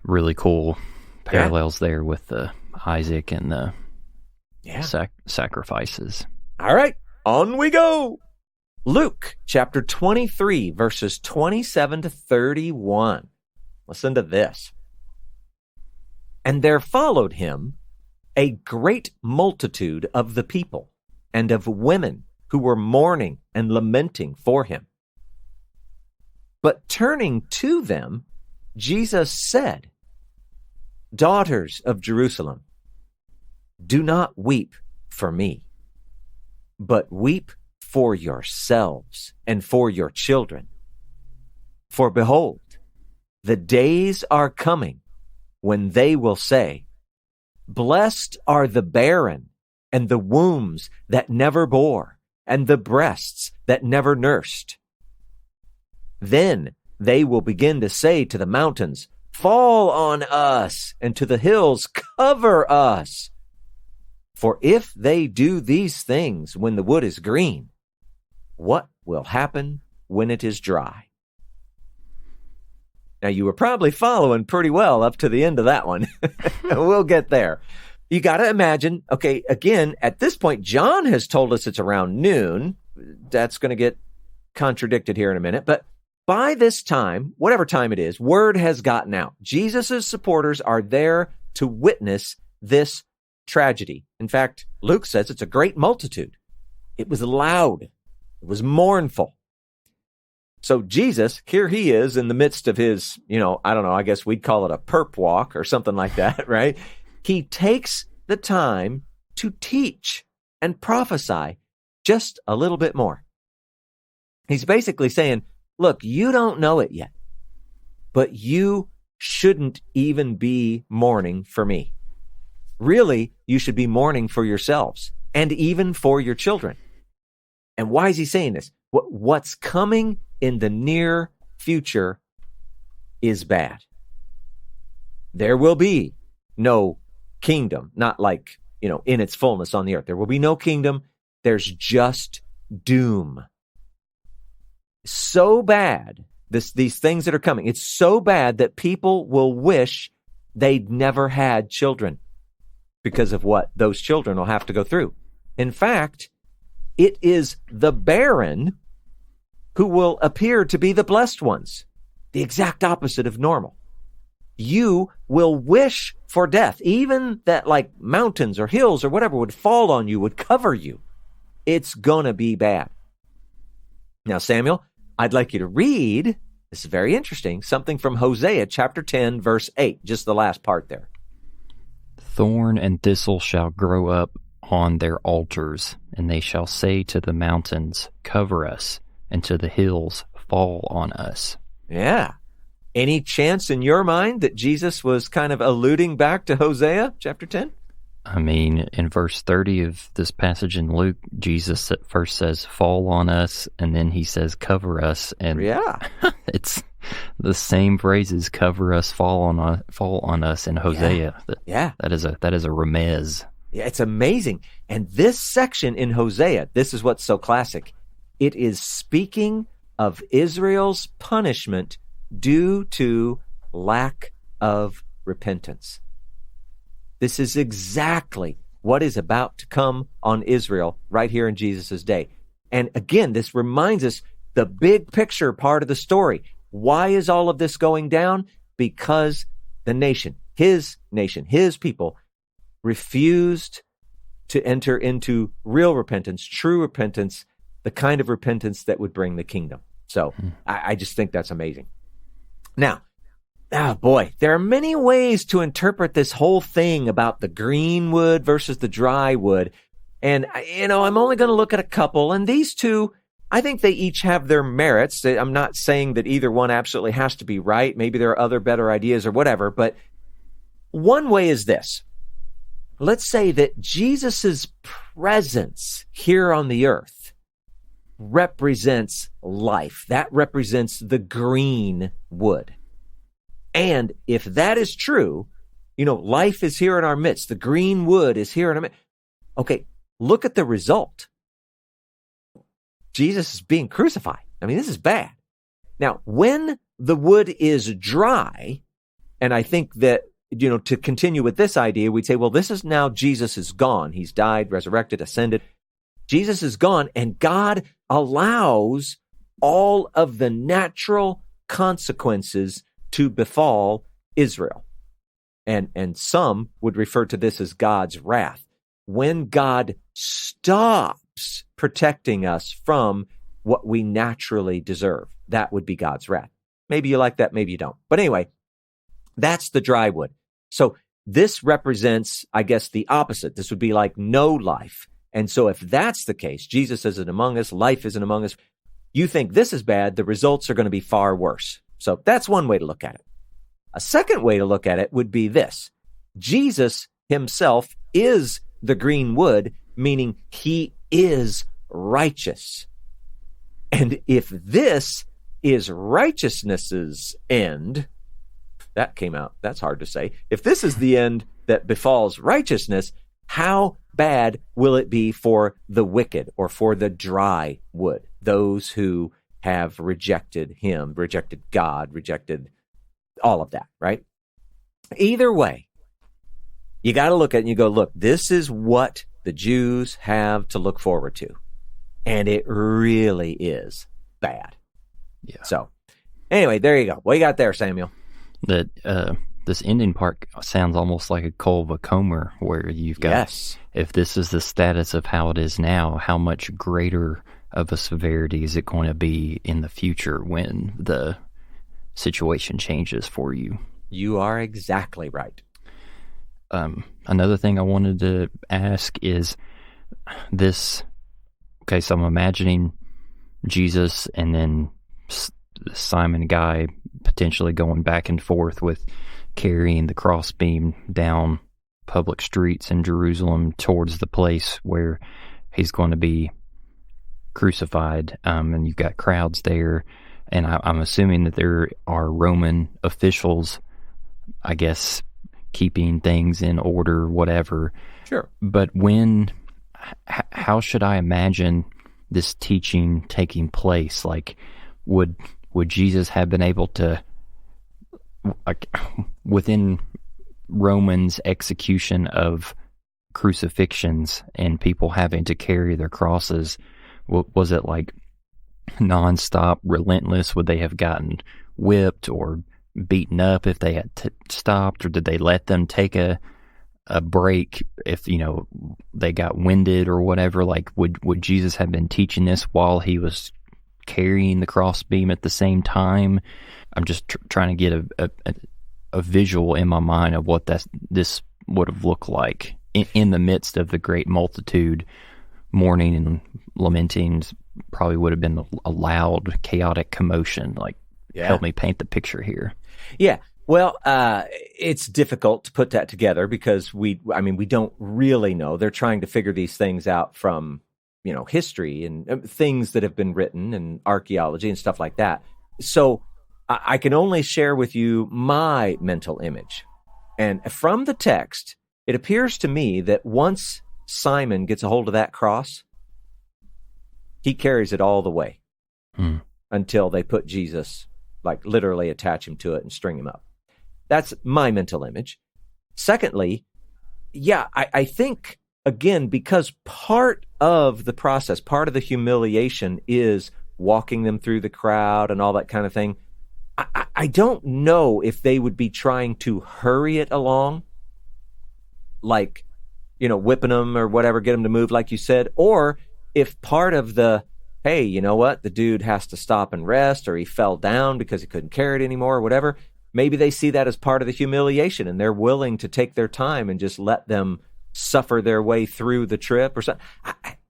Speaker 2: really cool parallels there with the Isaac and the sacrifices.
Speaker 1: All right, on we go. Luke chapter 23, verses 27 to 31. Listen to this. And there followed him a great multitude of the people and of women who were mourning and lamenting for him. But turning to them, Jesus said, Daughters of Jerusalem, do not weep for me, but weep for yourselves and for your children. For behold, the days are coming when they will say, Blessed are the barren and the wombs that never bore and the breasts that never nursed. Then they will begin to say to the mountains, Fall on us, and to the hills, cover us. For if they do these things when the wood is green, what will happen when it is dry? Now, you were probably following pretty well up to the end of that one. We'll get there. You got to imagine, okay, again, at this point, John has told us it's around noon. That's going to get contradicted here in a minute. But by this time, whatever time it is, word has gotten out. Jesus' supporters are there to witness this tragedy. In fact, Luke says it's a great multitude. It was loud. It was mournful. So Jesus, here he is in the midst of his, I guess we'd call it a perp walk or something like that, right? He takes the time to teach and prophesy just a little bit more. He's basically saying, look, you don't know it yet, but you shouldn't even be mourning for me. Really, you should be mourning for yourselves and even for your children. And why is he saying this? What's coming in the near future is bad. There will be no kingdom, not like, in its fullness on the earth. There will be no kingdom. There's just doom. So bad, these things that are coming, it's so bad that people will wish they'd never had children because of what those children will have to go through. In fact, it is the barren who will appear to be the blessed ones, the exact opposite of normal. You will wish for death, even that like mountains or hills or whatever would fall on you, would cover you. It's going to be bad. Now, Samuel, I'd like you to read, this is very interesting, something from Hosea chapter 10, verse 8, just the last part there.
Speaker 2: Thorn and thistle shall grow up on their altars, and they shall say to the mountains, Cover us, and to the hills, Fall on us. Yeah. Any chance in your mind that Jesus was kind of alluding back to Hosea chapter 10? I mean, in verse 30 of this passage in Luke, Jesus at first says, Fall on us, and then he says, Cover us. And it's the same phrases, cover us, fall on us in Hosea. That is a remez. Yeah, it's amazing. And this section in Hosea, this is what's so classic. It is speaking of Israel's punishment due to lack of repentance. This is exactly what is about to come on Israel right here in Jesus' day. And again, this reminds us the big picture part of the story. Why is all of this going down? Because the nation, his people, refused to enter into real repentance, true repentance, the kind of repentance that would bring the kingdom. So I just think that's amazing.
Speaker 1: Now, oh boy, there are many ways to interpret this whole thing about the green wood versus the dry wood. And, I'm only going to look at a couple. And these two, I think they each have their merits. I'm not saying that either one absolutely has to be right. Maybe there are other better ideas or whatever. But one way is this. Let's say that Jesus's presence here on the earth represents life. That represents the green wood. And if that is true, life is here in our midst. The green wood is here in our midst. Okay, look at the result. Jesus is being crucified. I mean, this is bad. Now, when the wood is dry, and I think that, to continue with this idea, we'd say, well, this is now Jesus is gone. He's died, resurrected, ascended. Jesus is gone, and God allows all of the natural consequences to befall Israel. And some would refer to this as God's wrath. When God stops protecting us from what we naturally deserve, that would be God's wrath. Maybe you like that, maybe you don't. But anyway, that's the dry wood. So this represents, I guess, the opposite. This would be like no life. And so if that's the case, Jesus isn't among us, life isn't among us, you think this is bad, the results are going to be far worse. So that's one way to look at it. A second way to look at it would be this. Jesus himself is the green wood, meaning he is righteous. And if this is righteousness's end, that came out, that's hard to say. If this is the end that befalls righteousness, how bad will it be for the wicked or for the dry wood, those who have rejected him, rejected God, rejected all of that, right? Either way, you got to look at it and you go, look, this is what the Jews have to look forward to. And it really is bad.
Speaker 2: Yeah.
Speaker 1: So anyway, there you go. What you got there, Samuel?
Speaker 2: That this ending part sounds almost like a Culva Comer, where you've got,
Speaker 1: yes,
Speaker 2: if this is the status of how it is now, how much greater of a severity is it going to be in the future when the situation changes for you?
Speaker 1: You are exactly right.
Speaker 2: Another thing I wanted to ask is this. Okay, so I'm imagining Jesus and then Simon guy potentially going back and forth with carrying the crossbeam down public streets in Jerusalem towards the place where he's going to be crucified, and you've got crowds there, and I'm assuming that there are Roman officials, I guess, keeping things in order, whatever.
Speaker 1: Sure.
Speaker 2: But how should I imagine this teaching taking place? Like, would Jesus have been able to, like, within Romans' execution of crucifixions and people having to carry their crosses, was it like nonstop, relentless? Would they have gotten whipped or beaten up if they had stopped, or did they let them take a break if they got winded or whatever? Like, would Jesus have been teaching this while he was carrying the crossbeam at the same time? I'm just trying to get a visual in my mind of what this would have looked like in the midst of the great multitude. Mourning and lamenting probably would have been a loud, chaotic commotion. Like, help me paint the picture here.
Speaker 1: Yeah. Well, it's difficult to put that together because we don't really know. They're trying to figure these things out from, history and things that have been written and archaeology and stuff like that. So I can only share with you my mental image. And from the text, it appears to me that once Simon gets a hold of that cross, he carries it all the way until they put Jesus, like literally attach him to it and string him up. That's my mental image. Secondly, I think, again, because part of the process, part of the humiliation is walking them through the crowd and all that kind of thing. I don't know if they would be trying to hurry it along, like, whipping them or whatever, get them to move, like you said, or if part of the hey, you know what? The dude has to stop and rest, or he fell down because he couldn't carry it anymore, or whatever. Maybe they see that as part of the humiliation, and they're willing to take their time and just let them suffer their way through the trip or something.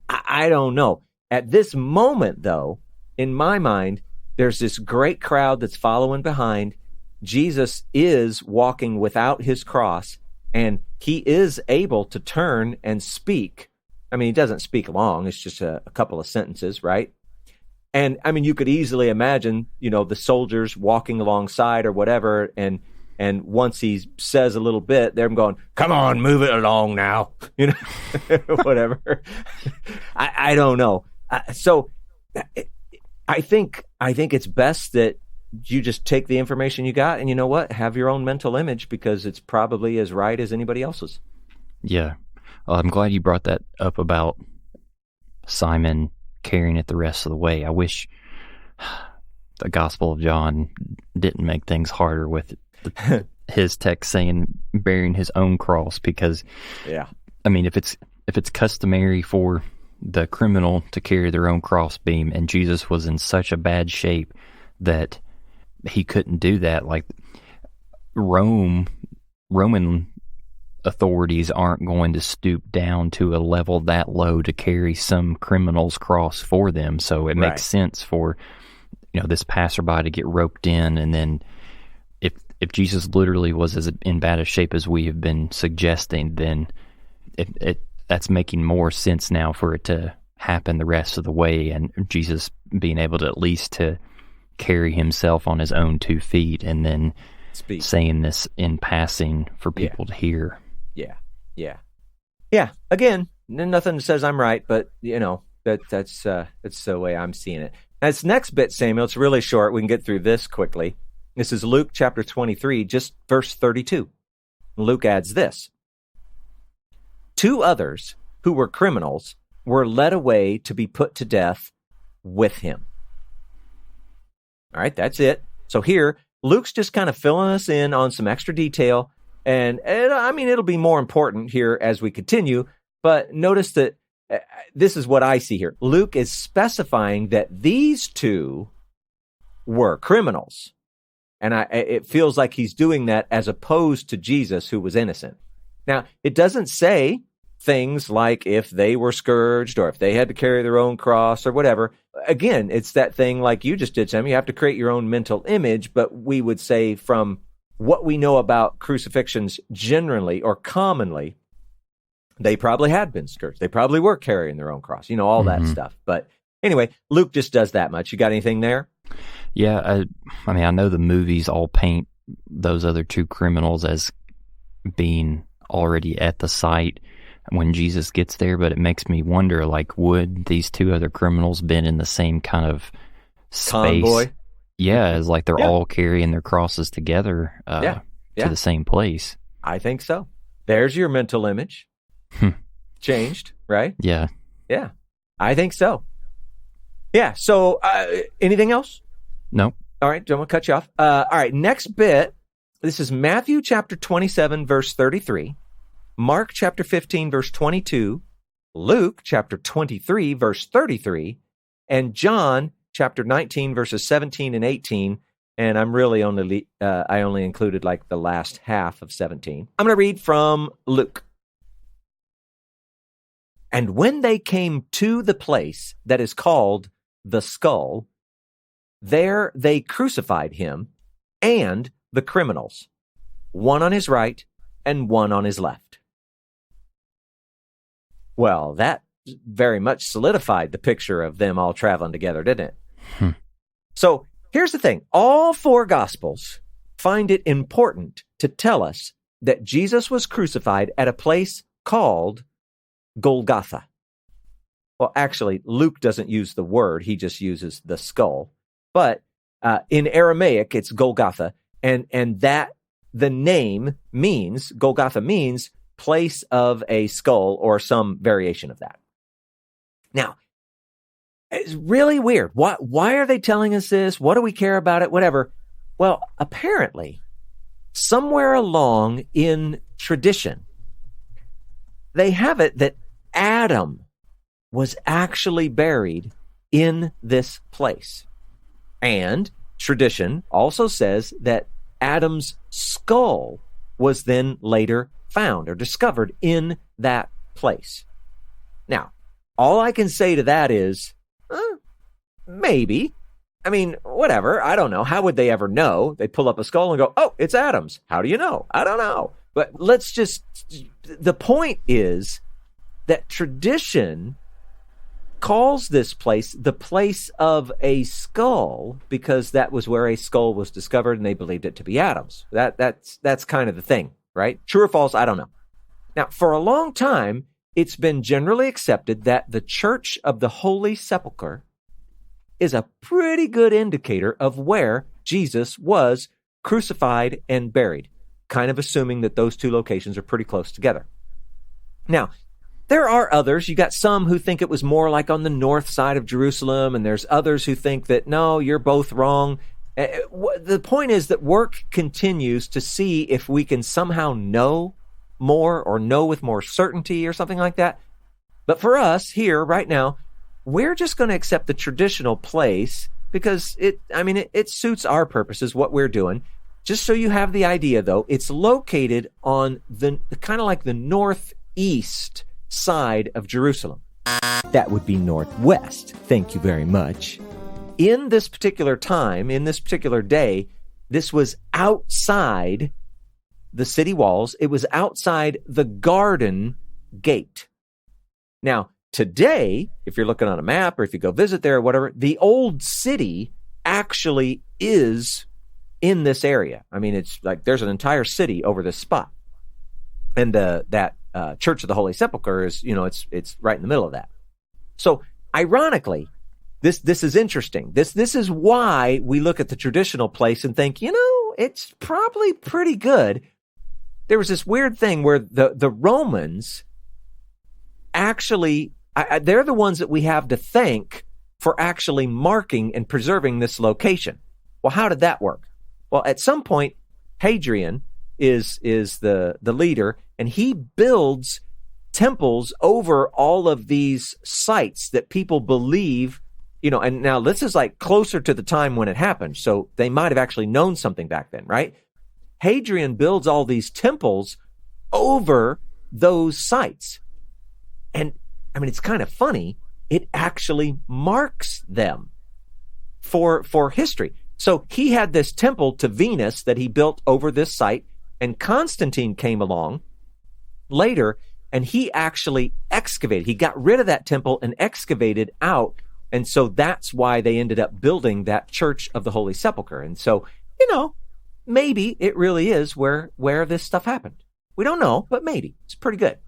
Speaker 1: I don't know. At this moment, though, in my mind, there's this great crowd that's following behind. Jesus is walking without his cross, and he is able to turn and speak. I mean, he doesn't speak long. It's just a couple of sentences, right? And I mean, you could easily imagine, the soldiers walking alongside or whatever, and once he says a little bit, they're going, "Come on, move it along now," whatever. I don't know. So I think it's best that you just take the information you got, and you know what? Have your own mental image, because it's probably as right as anybody else's.
Speaker 2: Yeah. Well, I'm glad you brought that up about Simon carrying it the rest of the way. I wish the Gospel of John didn't make things harder with his text saying bearing his own cross, because I mean, if it's customary for the criminal to carry their own crossbeam, and Jesus was in such a bad shape that he couldn't do that, like Roman authorities aren't going to stoop down to a level that low to carry some criminal's cross for them. So it makes sense for this passerby to get roped in, and then if Jesus literally was as in bad a shape as we have been suggesting, then that's making more sense now for it to happen the rest of the way, and Jesus being able to at least to carry himself on his own 2 feet, and then saying this in passing for people to hear.
Speaker 1: Yeah. Again, nothing says I'm right, but that's the way I'm seeing it. This next bit, Samuel, it's really short. We can get through this quickly. This is Luke chapter 23, just verse 32. Luke adds this: 2 others who were criminals were led away to be put to death with him. All right, that's it. So here, Luke's just kind of filling us in on some extra detail. And I mean, it'll be more important here as we continue. But notice that this is what I see here. Luke is specifying that these 2 were criminals. And it feels like he's doing that as opposed to Jesus, who was innocent. Now, it doesn't say things like if they were scourged or if they had to carry their own cross or whatever. Again, it's that thing like you just did, Sam. You have to create your own mental image, but we would say from what we know about crucifixions generally or commonly, they probably had been scourged. They probably were carrying their own cross, all that stuff. But anyway, Luke just does that much. You got anything there?
Speaker 2: Yeah, I mean, I know the movies all paint those other 2 criminals as being already at the site when Jesus gets there, but it makes me wonder, like, would these 2 other criminals been in the same kind of space?
Speaker 1: Convoy?
Speaker 2: Yeah, it's like they're all carrying their crosses together to the same place.
Speaker 1: I think so. There's your mental image. Changed, right?
Speaker 2: Yeah.
Speaker 1: Yeah, I think so. Yeah, so anything else?
Speaker 2: No.
Speaker 1: All right, don't want to cut you off. All right, next bit. This is Matthew chapter 27, verse 33, Mark chapter 15, verse 22, Luke chapter 23, verse 33, and John chapter 19, verses 17 and 18. And I'm really I only included like the last half of 17. I'm going to read from Luke. And when they came to the place that is called the Skull, there they crucified him and the criminals, one on his right and one on his left. Well, that very much solidified the picture of them all traveling together, didn't it? So here's the thing. All 4 Gospels find it important to tell us that Jesus was crucified at a place called Golgotha. Well, actually, Luke doesn't use the word. He just uses the skull. But in Aramaic, it's Golgotha. And that the name means, Golgotha means place of a skull or some variation of that. Now, it's really weird. Why are they telling us this? What do we care about it? Whatever. Well, apparently, somewhere along in tradition, they have it that Adam was actually buried in this place. And tradition also says that Adam's skull was then later found or discovered in that place. Now, all I can say to that is, maybe. I mean, whatever. I don't know. How would they ever know? They pull up a skull and go, oh, it's Adam's. How do you know? I don't know. But the point is that tradition calls this place the place of a skull because that was where a skull was discovered and they believed it to be Adam's. That's kind of the thing, right? True or false? I don't know. Now, for a long time, it's been generally accepted that the Church of the Holy Sepulchre is a pretty good indicator of where Jesus was crucified and buried, kind of assuming that those two locations are pretty close together. Now, there are others. You got some who think it was more like on the north side of Jerusalem, and there's others who think that, no, you're both wrong. The point is that work continues to see if we can somehow know more or know with more certainty or something like that. But for us here right now, we're just going to accept the traditional place because it suits our purposes, what we're doing. Just so you have the idea, though, it's located on the kind of like the northeast side of Jerusalem. That would be northwest. Thank you very much. In this particular time, in this particular day, this was outside the city walls. It was outside the garden gate. Now, today, if you're looking on a map or if you go visit there or whatever, the old city actually is in this area. I mean, it's like there's an entire city over this spot. And that Church of the Holy Sepulchre is, it's right in the middle of that. So, ironically, this is interesting. This is why we look at the traditional place and think, it's probably pretty good. There was this weird thing where the Romans actually, they're the ones that we have to thank for actually marking and preserving this location. Well, how did that work? Well, at some point, Hadrian is the leader, and he builds temples over all of these sites that people believe, and now this is like closer to the time when it happened, so they might have actually known something back then, right? Hadrian builds all these temples over those sites. And I mean, it's kind of funny. It actually marks them for history. So he had this temple to Venus that he built over this site, and Constantine came along later, and he actually excavated. He got rid of that temple and excavated out, and so that's why they ended up building that Church of the Holy Sepulchre. And so, maybe it really is where this stuff happened. We don't know, but maybe. It's pretty good.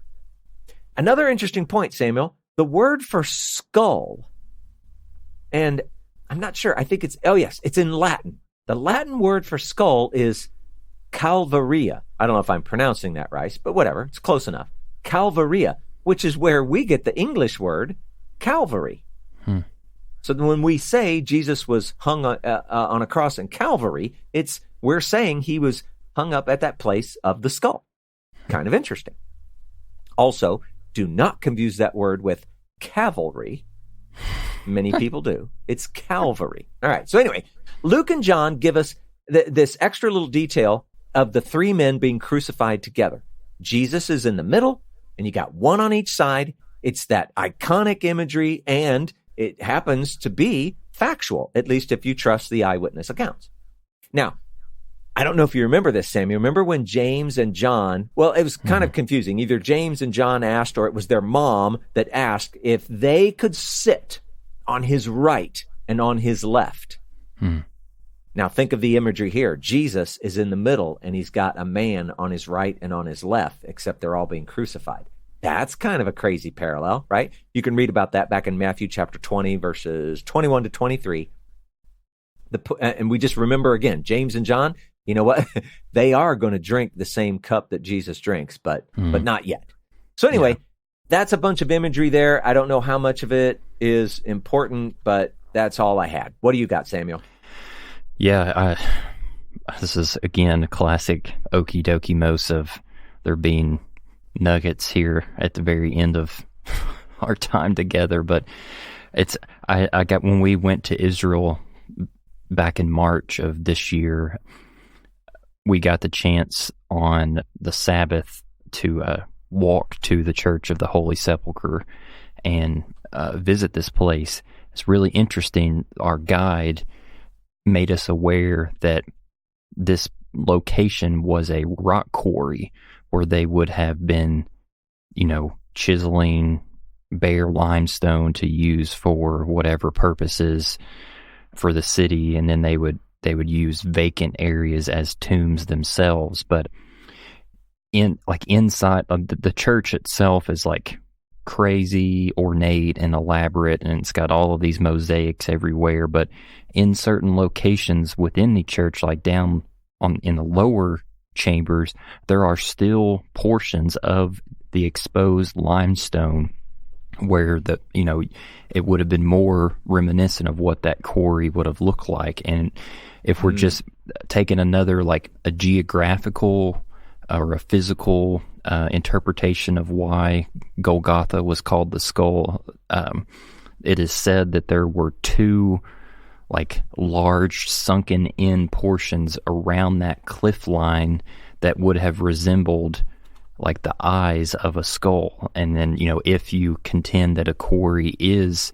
Speaker 1: Another interesting point, Samuel, the word for skull, and I'm not sure, I think it's in Latin. The Latin word for skull is calvaria. I don't know if I'm pronouncing that right, but whatever, it's close enough. Calvaria, which is where we get the English word Calvary. So when we say Jesus was hung on a cross in Calvary, we're saying he was hung up at that place of the skull. Kind of interesting. Also, do not confuse that word with cavalry. Many people do. It's Calvary. All right. So anyway, Luke and John give us this extra little detail of the three men being crucified together. Jesus is in the middle, and you got one on each side. It's that iconic imagery, and it happens to be factual, at least if you trust the eyewitness accounts. Now, I don't know if you remember this, Sam. You remember when James and John, well, it was kind of confusing. Either James and John asked, or it was their mom that asked if they could sit on his right and on his left. Now, think of the imagery here. Jesus is in the middle, and he's got a man on his right and on his left, except they're all being crucified. That's kind of a crazy parallel, right? You can read about that back in Matthew chapter 20, verses 21 to 23. And we just remember again, James and John, you know what? They are going to drink the same cup that Jesus drinks, but not yet. So anyway, that's a bunch of imagery there. I don't know how much of it is important, but that's all I had. What do you got, Samuel?
Speaker 2: Yeah, this is, again, a classic okie dokie mos of there being nuggets here at the very end of our time together. But I got, when we went to Israel back in March of this year, we got the chance on the Sabbath to walk to the Church of the Holy Sepulchre and visit this place. It's really interesting. Our guide made us aware that this location was a rock quarry where they would have been, chiseling bare limestone to use for whatever purposes for the city, and then they would use vacant areas as tombs themselves. But inside of the church itself is like crazy ornate and elaborate, and it's got all of these mosaics everywhere. But in certain locations within the church, like down in the lower chambers, there are still portions of the exposed limestone where it would have been more reminiscent of what that quarry would have looked like. And if we're just taking another, like a geographical or a physical interpretation of why Golgotha was called the skull, it is said that there were two like large sunken in portions around that cliff line that would have resembled like the eyes of a skull. And then, if you contend that a quarry is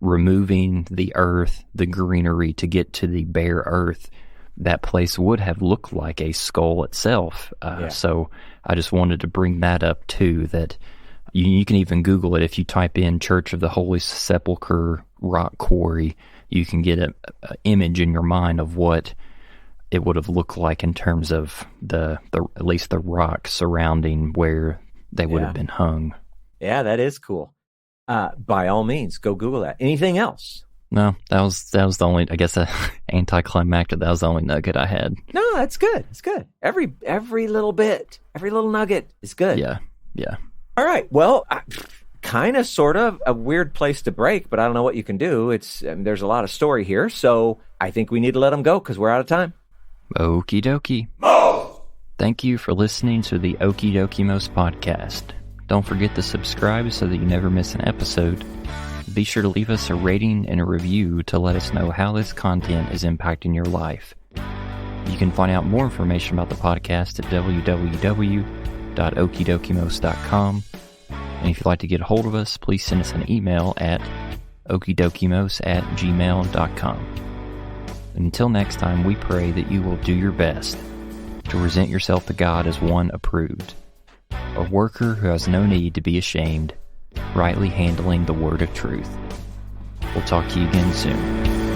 Speaker 2: removing the earth, the greenery to get to the bare earth, that place would have looked like a skull itself. So I just wanted to bring that up too, that you can even Google it. If you type in Church of the Holy Sepulchre rock quarry, you can get an image in your mind of what it would have looked like in terms of the at least the rock surrounding where they would have been hung.
Speaker 1: Yeah, that is cool. By all means, go Google that. Anything else?
Speaker 2: No, that was the only, I guess, anticlimactic. That was the only nugget I had.
Speaker 1: No, that's good. It's good. Every little bit, every little nugget is good.
Speaker 2: Yeah.
Speaker 1: All right. Well, kind of, sort of a weird place to break, but I don't know what you can do. There's a lot of story here, so I think we need to let them go because we're out of time.
Speaker 2: Okie dokie. Thank you for listening to the Okie Dokie Most podcast. Don't forget to subscribe so that you never miss an episode. Be sure to leave us a rating and a review to let us know how this content is impacting your life. You can find out more information about the podcast at www.okiedokimos.com. And if you'd like to get a hold of us, please send us an email at okidokimos@gmail.com. Until next time, we pray that you will do your best to present yourself to God as one approved, a worker who has no need to be ashamed, rightly handling the word of truth. We'll talk to you again soon.